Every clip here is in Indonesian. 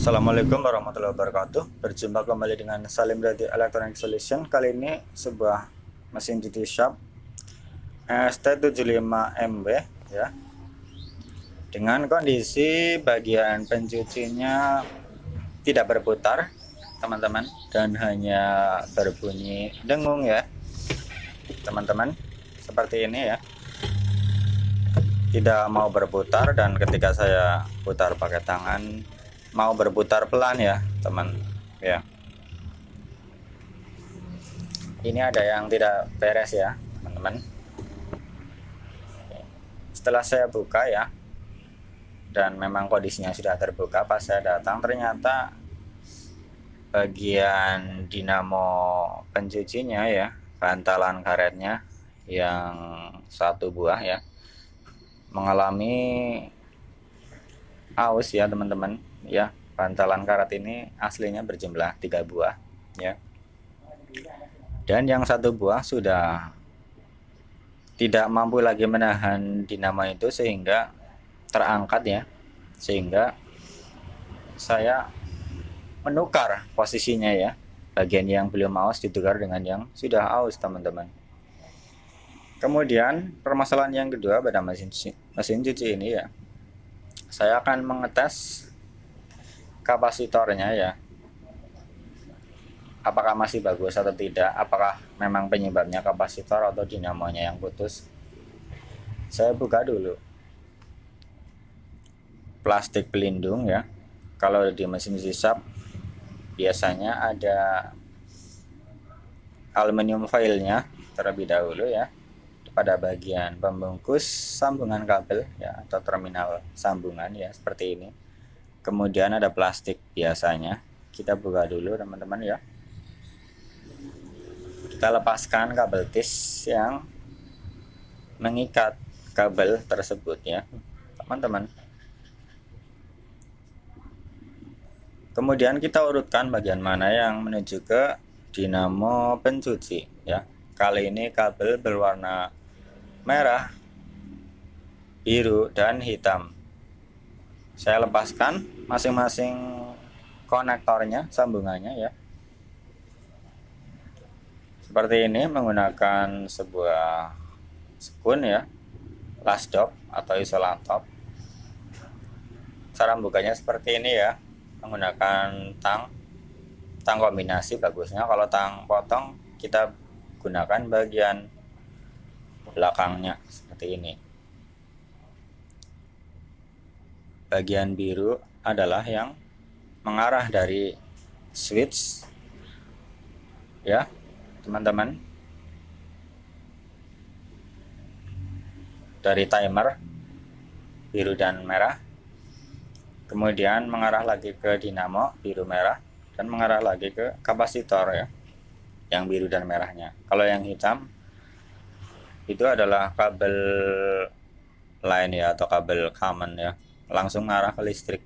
Assalamualaikum warahmatullahi wabarakatuh. Berjumpa kembali dengan Salim dari Electronic Solution. Kali ini sebuah mesin cuci Sharp ST75MB ya. Dengan kondisi bagian pencucinya tidak berputar, teman-teman, dan hanya berbunyi dengung ya, teman-teman. Seperti ini ya. Tidak mau berputar, dan ketika saya putar pakai tangan mau berputar pelan ya teman ya. Ini ada yang tidak beres ya teman-teman. Setelah saya buka ya, dan memang kondisinya sudah terbuka, pas saya datang ternyata bagian dinamo pencucinya ya, bantalan karetnya yang satu buah ya, mengalami aus ya teman-teman ya. Bantalan karet ini aslinya berjumlah 3 buah ya, dan yang satu buah sudah tidak mampu lagi menahan dinamo itu sehingga terangkat ya, sehingga saya menukar posisinya ya. Bagian yang belum aus ditukar dengan yang sudah aus teman-teman. Kemudian permasalahan yang kedua pada mesin cuci ini ya, saya akan mengetes kapasitornya ya, apakah masih bagus atau tidak, apakah memang penyebabnya kapasitor atau dinamonya yang putus. Saya buka dulu plastik pelindung ya. Kalau di mesin cuci Sharp biasanya ada aluminium foilnya terlebih dahulu ya, pada bagian pembungkus sambungan kabel ya, atau terminal sambungan ya, seperti ini. Kemudian ada plastik biasanya. Kita buka dulu teman-teman ya. Kita lepaskan kabel tis yang mengikat kabel tersebut ya teman-teman. Kemudian kita urutkan bagian mana yang menuju ke dinamo pencuci ya. Kali ini kabel berwarna merah, biru, dan hitam. Saya lepaskan masing-masing konektornya, sambungannya ya, seperti ini, menggunakan sebuah sekun ya, lasdok atau isolatop. Cara bukanya seperti ini ya, menggunakan tang kombinasi. Bagusnya kalau tang potong kita gunakan bagian belakangnya seperti ini. Bagian biru adalah yang mengarah dari switch ya teman-teman, dari timer biru dan merah, kemudian mengarah lagi ke dinamo biru merah, dan mengarah lagi ke kapasitor ya, yang biru dan merahnya. Kalau yang hitam itu adalah kabel line ya, atau kabel common ya, langsung mengarah ke listrik.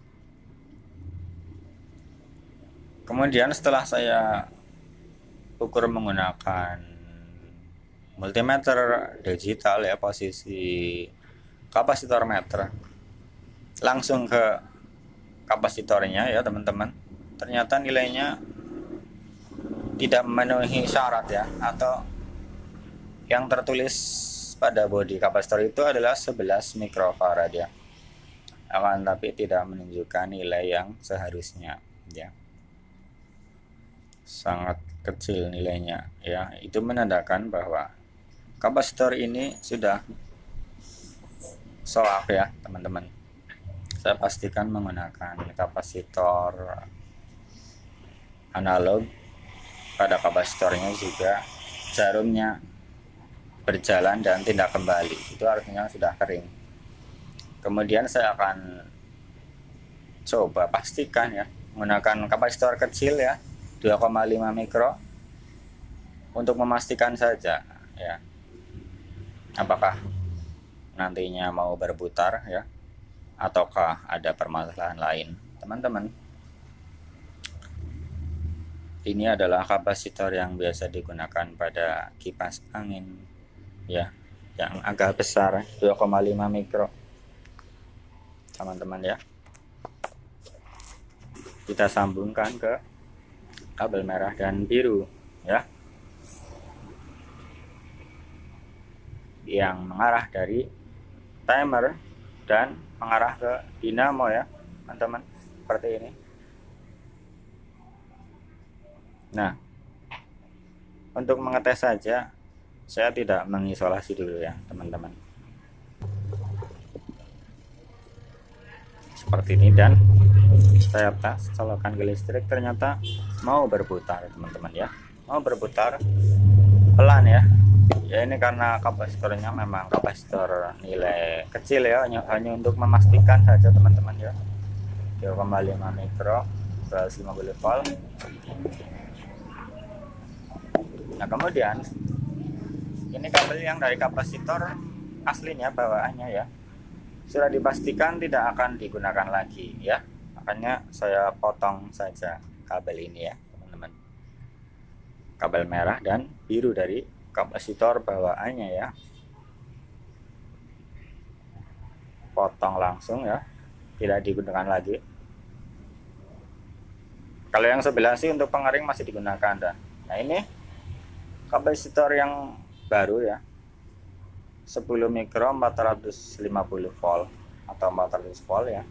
Kemudian setelah saya ukur menggunakan multimeter digital ya, posisi kapasitor meter, langsung ke kapasitornya ya teman-teman, ternyata nilainya tidak memenuhi syarat ya, atau yang tertulis pada bodi kapasitor itu adalah 11 mikrofarad ya, akan tapi tidak menunjukkan nilai yang seharusnya ya, sangat kecil nilainya ya. Itu menandakan bahwa kapasitor ini sudah soak ya teman-teman. Saya pastikan menggunakan kapasitor analog. Pada kapasitornya juga jarumnya berjalan dan tidak kembali, itu artinya sudah kering. Kemudian saya akan coba pastikan ya, menggunakan kapasitor kecil ya, 2,5 mikro, untuk memastikan saja ya, apakah nantinya mau berputar ya, ataukah ada permasalahan lain teman-teman. Ini adalah kapasitor yang biasa digunakan pada kipas angin ya, yang agak besar, 2,5 mikro teman-teman ya. kita sambungkan ke kabel merah dan biru ya, yang mengarah dari timer dan mengarah ke dinamo ya teman-teman, seperti ini. Nah, untuk mengetes saja saya tidak mengisolasi dulu ya teman-teman, seperti ini. Dan saya tes colokan ke listrik, ternyata mau berputar teman-teman ya, mau berputar pelan ya. Ya ini karena kapasitornya memang kapasitor nilai kecil ya, hanya untuk memastikan saja teman-teman ya. Dia kembali 5 mikro 150 volt. Nah kemudian ini kabel yang dari kapasitor aslinya bawaannya ya, sudah dipastikan tidak akan digunakan lagi ya, makanya saya potong saja kabel ini ya teman-teman, kabel merah dan biru dari kapasitor bawaannya ya, potong langsung ya, tidak digunakan lagi. Kalau yang sebelah sih untuk pengering masih digunakan dah. Nah ini kapasitor yang baru ya, 10 mikro 450 volt atau 400 volt ya,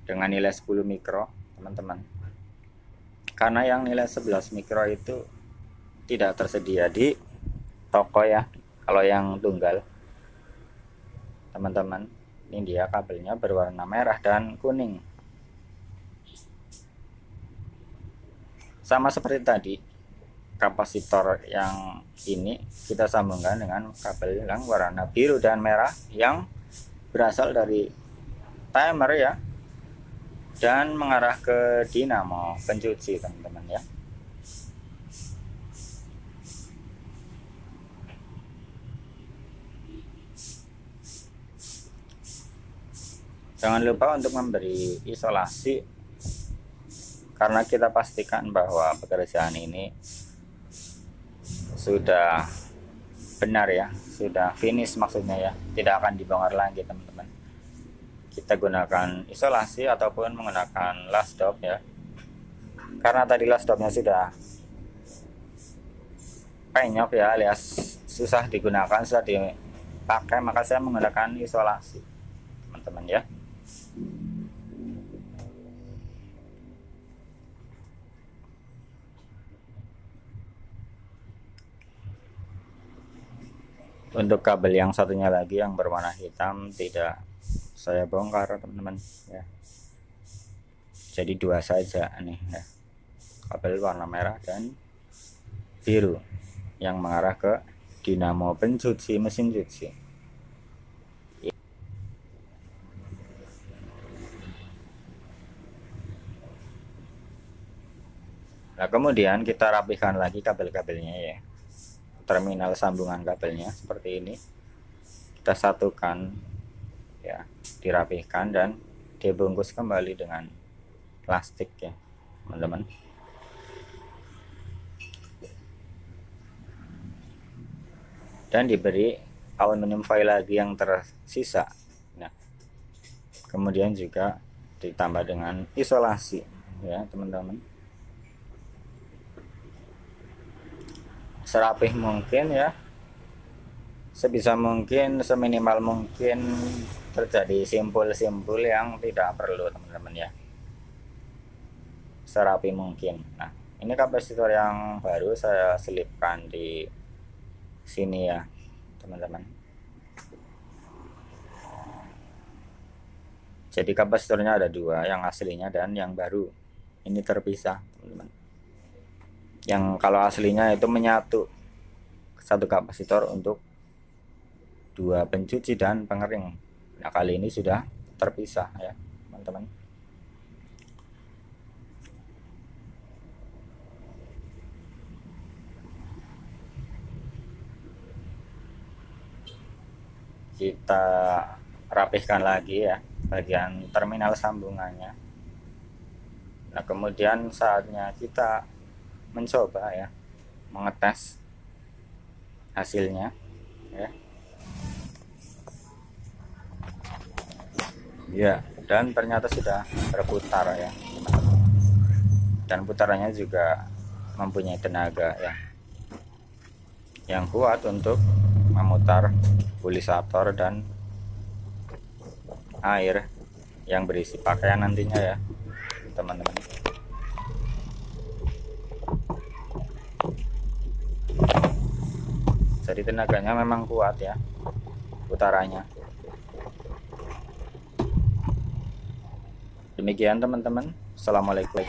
dengan nilai 10 mikro teman-teman, karena yang nilai 11 mikro itu tidak tersedia di toko ya. Kalau yang tunggal teman-teman, ini dia kabelnya berwarna merah dan kuning, sama seperti tadi. Kapasitor yang ini kita sambungkan dengan kabel yang warna biru dan merah yang berasal dari timer ya, dan mengarah ke dinamo pencuci teman-teman ya. Jangan lupa untuk memberi isolasi, karena kita pastikan bahwa pekerjaan ini sudah benar ya, sudah finish maksudnya ya, tidak akan dibongkar lagi teman-teman. Kita gunakan isolasi ataupun menggunakan last stop ya, karena tadi last stopnya sudah penyok ya, alias susah digunakan, susah dipakai, maka saya menggunakan isolasi teman-teman ya. Untuk kabel yang satunya lagi yang berwarna hitam tidak saya bongkar teman-teman ya, jadi dua saja nih ya, kabel warna merah dan biru yang mengarah ke dinamo pencuci mesin cuci. Nah kemudian kita rapihkan lagi kabel-kabelnya ya, terminal sambungan kabelnya seperti ini, kita satukan ya, dirapihkan dan dibungkus kembali dengan plastik ya teman-teman. Dan diberi aluminium foil lagi yang tersisa. Nah kemudian juga ditambah dengan isolasi ya teman-teman, serapih mungkin ya, sebisa mungkin, seminimal mungkin terjadi simpul-simpul yang tidak perlu teman-teman ya, serapi mungkin. Nah ini kapasitor yang baru saya selipkan di sini ya teman-teman. Jadi kapasitornya ada dua, yang aslinya dan yang baru, ini terpisah teman-teman. Yang kalau aslinya itu menyatu satu kapasitor untuk dua pencuci dan pengering. Nah kali ini sudah terpisah ya teman-teman. Kita rapihkan lagi ya bagian terminal sambungannya. Nah kemudian saatnya kita mencoba ya, mengetes hasilnya ya. Ya dan ternyata sudah berputar ya teman-teman. Dan putarannya juga mempunyai tenaga ya yang kuat untuk memutar pulisator dan air yang berisi pakaian nantinya ya teman-teman. Jadi tenaganya memang kuat ya putarannya. Demikian teman-teman. Assalamualaikum.